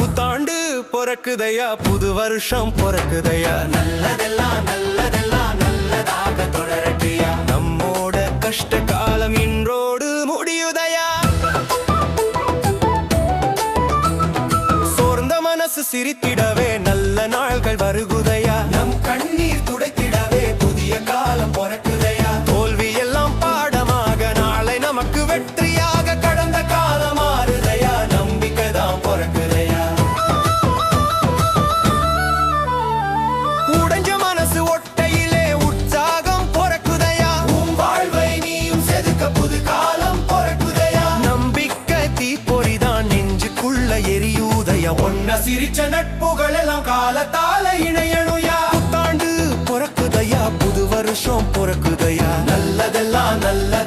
புத்தாண்டு பொறக்குதையா, புது வருஷம் பொறக்குதையா, நல்லதெல்லாம் நல்லதெல்லாம் நல்லதாக தொடரட்டியா. நம்மோட கஷ்ட காலம் இன்றோடு முடியுதையா. சோர்ந்த மனசு சிரித்திடவே நல்ல நாள்கள் வருகுதையா. நம் கண்ணீர் துடைத்திடவே புதிய காலம் பொறக்குதையா. தோல்வி எல்லாம் பாடமாக நாளை நமக்கு வெற்றியாக கடந்த காலம் மாறுதையா. நம்பிக்கை தான் பொறக்குதையா. உடைஞ்ச மனசு ஒட்டையிலே உற்சாகம் பொறக்குதையா. உன் வாழ்வை நீயும் செதுக்க புது காலம் பொறக்குதையா. நம்பிக்கை தீப்பொறிதான் நெஞ்சுக்குள்ள எரியுதையா. ஒன்ன சிரிச்ச நட்புகள் எல்லாம் காலத்தால இணையணுயா. புத்தாண்டு பொறக்குதையா, புது வருஷம் பொறக்குதையா, நல்லதெல்லாம் நல்ல